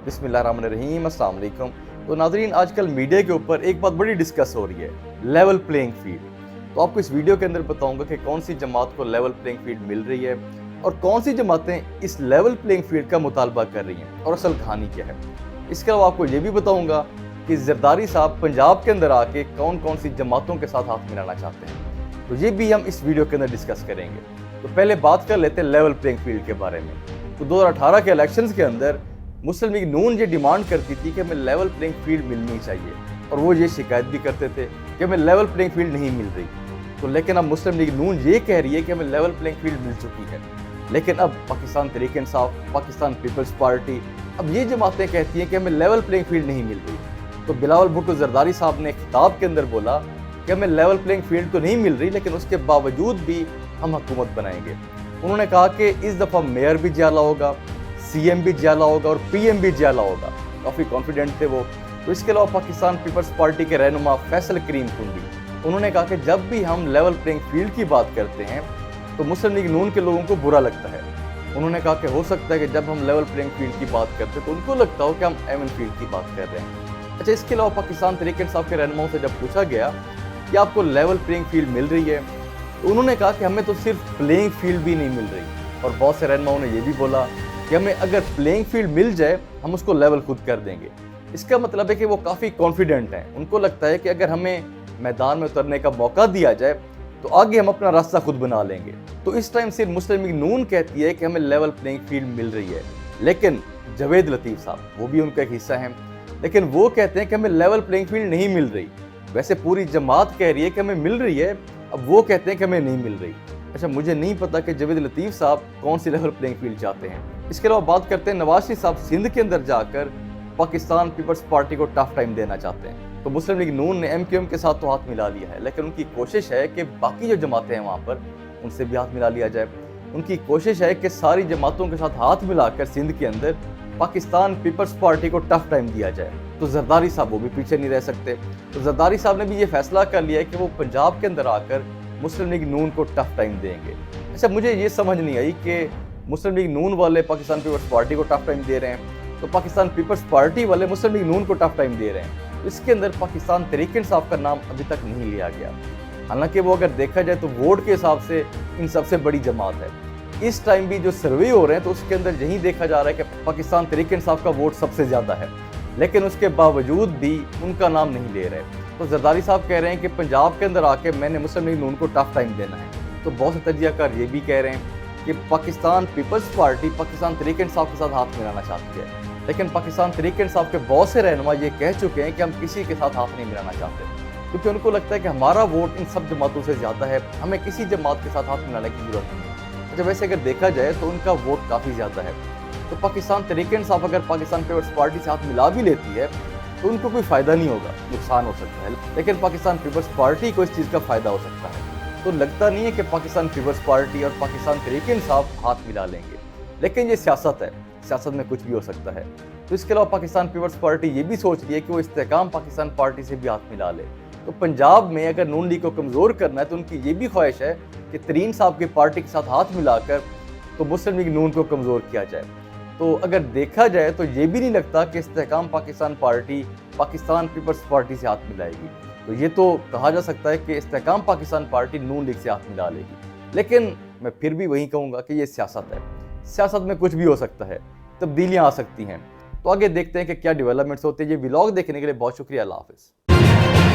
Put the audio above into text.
बिस्मिल्लाहिर्रहमानिर्रहीम, अस्सलाम वालेकुम। तो नाज़रीन, आजकल मीडिया के ऊपर एक बात बड़ी डिस्कस हो रही है, लेवल प्लेइंग फील्ड। तो आपको इस वीडियो के अंदर बताऊंगा कि कौन सी जमात को लेवल प्लेइंग फील्ड मिल रही है और कौन सी जमातें इस लेवल प्लेइंग फील्ड का मुतालबा कर रही हैं और असल कहानी क्या है। इसके अलावा आपको ये भी बताऊंगा कि जरदारी साहब पंजाब के अंदर आके कौन कौन सी जमातों के साथ हाथ मिलाना चाहते हैं, तो ये भी हम इस वीडियो के अंदर डिस्कस करेंगे। तो पहले बात कर लेते हैं लेवल प्लेइंग फील्ड के बारे में। तो 2018 के इलेक्शंस के अंदर मुस्लिम लीग नून ये डिमांड करती थी कि हमें लेवल प्लेइंग फील्ड मिलनी चाहिए, और वो ये शिकायत भी करते थे कि हमें लेवल प्लेइंग फील्ड नहीं मिल रही। तो लेकिन अब मुस्लिम लीग नून ये कह रही है कि हमें लेवल प्लेइंग फील्ड मिल चुकी है। लेकिन अब पाकिस्तान तहरीक इंसाफ, पाकिस्तान पीपल्स पार्टी, अब ये जमातें कहती हैं कि हमें लेवल प्लेइंग फील्ड नहीं मिल रही। तो बिलावल भुट्टो जरदारी साहब ने खिताब के अंदर बोला कि हमें लेवल प्लेइंग फील्ड तो नहीं मिल रही, लेकिन उसके बावजूद भी हम हुकूमत बनाएंगे। उन्होंने कहा कि इस दफ़ा मेयर भी ज्यादा होगा, सीएम भी ज्यादा होगा और पीएम भी ज्यादा होगा। काफ़ी कॉन्फिडेंट थे वो। तो इसके अलावा पाकिस्तान पीपल्स पार्टी के रहनुमा फैसल करीम कुंडी, उन्होंने कहा कि जब भी हम लेवल प्लेइंग फील्ड की बात करते हैं तो मुस्लिम लीग नून के लोगों को बुरा लगता है। उन्होंने कहा कि हो सकता है कि जब हम लेवल प्लेइंग फील्ड की बात करते हैं तो उनको लगता हो कि हम एवन फील्ड की बात कर रहे हैं। अच्छा, इसके अलावा पाकिस्तान तहरीक इंसाफ के रहनुमाओं से जब पूछा गया कि आपको लेवल प्लेइंग फील्ड मिल रही है, तो उन्होंने कहा कि हमें तो सिर्फ प्लेइंग फील्ड भी नहीं मिल रही। और बहुत से रहनुमाओं ने यह भी बोला कि हमें अगर प्लेइंग फील्ड मिल जाए हम उसको लेवल खुद कर देंगे। इसका मतलब है कि वो काफ़ी कॉन्फिडेंट हैं। उनको लगता है कि अगर हमें मैदान में उतरने का मौका दिया जाए तो आगे हम अपना रास्ता खुद बना लेंगे। तो इस टाइम सिर्फ मुस्लिम लीग नून कहती है कि हमें लेवल प्लेइंग फील्ड मिल रही है, लेकिन जावेद लतीफ़ साहब, वो भी उनका एक हिस्सा हैं, लेकिन वो कहते हैं कि हमें लेवल प्लेइंग फील्ड नहीं मिल रही। वैसे पूरी जमात कह रही है कि हमें मिल रही है, अब वो कहते हैं कि हमें नहीं मिल रही। अच्छा, मुझे नहीं पता कि जावेद लतीफ़ साहब कौन सी लेवल प्लेइंग फील्ड चाहते हैं। इसके अलावा बात करते हैं नवाज शरीफ साहब सिंध के अंदर जाकर पाकिस्तान पीपल्स पार्टी को टफ टाइम देना चाहते हैं। तो मुस्लिम लीग नून ने एमक्यूएम के साथ तो हाथ मिला लिया है, लेकिन उनकी कोशिश है कि बाकी जो जमातें हैं वहाँ पर उनसे भी हाथ मिला लिया जाए। उनकी कोशिश है कि सारी जमातों के साथ हाथ मिलाकर सिंध के अंदर पाकिस्तान पीपल्स पार्टी को टफ टाइम दिया जाए। तो जरदारी साहब वो भी पीछे नहीं रह सकते। तो जरदारी साहब ने भी ये फैसला कर लिया है कि वो पंजाब के अंदर आकर मुस्लिम लीग नून को टफ टाइम देंगे। अच्छा, मुझे ये समझ नहीं आई कि मुस्लिम लीग नून वाले पाकिस्तान पीपल्स पार्टी को टफ टाइम दे रहे हैं, तो पाकिस्तान पीपल्स पार्टी वाले मुस्लिम लीग नून को टफ टाइम दे रहे हैं। इसके अंदर पाकिस्तान तहरीक इंसाफ का नाम अभी तक नहीं लिया गया। हालांकि वो अगर देखा जाए तो वोट के हिसाब से इन सबसे बड़ी जमात है। इस टाइम भी जो सर्वे हो रहे हैं तो उसके अंदर यही देखा जा रहा है कि पाकिस्तान तहरीक इंसाफ का वोट सबसे ज़्यादा है, लेकिन उसके बावजूद भी उनका नाम नहीं ले रहे। तो जरदारी साहब कह रहे हैं कि पंजाब के अंदर आके मैंने मुस्लिम लीग नून को टफ टाइम देना है। तो बहुत से तजियाकार ये भी कह रहे हैं कि पाकिस्तान पीपल्स पार्टी पाकिस्तान तहरीक इंसाफ के साथ हाथ मिलाना चाहती है, लेकिन पाकिस्तान तहरीक इंसाफ के बहुत से रहनुमा ये कह चुके हैं कि हम किसी के साथ हाथ नहीं मिलाना चाहते, क्योंकि उनको लगता है कि हमारा वोट इन सब जमातों से ज़्यादा है, हमें किसी जमात के साथ हाथ मिलाने की जरूरत नहीं है। अच्छा, वैसे अगर देखा जाए तो उनका वोट काफ़ी ज़्यादा है। तो पाकिस्तान तहरीक इंसाफ अगर पाकिस्तान पीपल्स पार्टी से हाथ मिला भी लेती है तो उनको कोई फ़ायदा नहीं होगा, नुकसान हो सकता है, लेकिन पाकिस्तान पीपल्स पार्टी को इस चीज़ का फ़ायदा हो सकता है। तो लगता नहीं है कि पाकिस्तान पीपल्स पार्टी और पाकिस्तान तहरीक इंसाफ हाथ मिला लेंगे, लेकिन ये सियासत है, सियासत में कुछ भी हो सकता है। तो इसके अलावा पाकिस्तान पीपल्स पार्टी ये भी सोच रही है कि वो इस्तेकाम पाकिस्तान पार्टी से भी हाथ मिला ले। तो पंजाब में अगर नून लीग को कमज़ोर करना है तो उनकी ये भी ख्वाहिश है कि तरीन साहब की पार्टी के साथ हाथ मिलाकर तो मुस्लिम लीग नून को कमज़ोर किया जाए। तो अगर देखा जाए तो ये भी नहीं लगता कि Istehkam Pakistan party Pakistan peoples party से हाथ मिलाएगी। तो ये तो कहा जा सकता है कि इस्तेकाम पाकिस्तान पार्टी नून लीग से हाथ मिला लेगी, लेकिन मैं फिर भी वही कहूँगा कि ये सियासत है, सियासत में कुछ भी हो सकता है, तब्दीलियाँ आ सकती हैं। तो आगे देखते हैं कि क्या डेवलपमेंट्स होते हैं। ये व्लॉग देखने के लिए बहुत शुक्रिया। अल्लाह हाफ़िज़।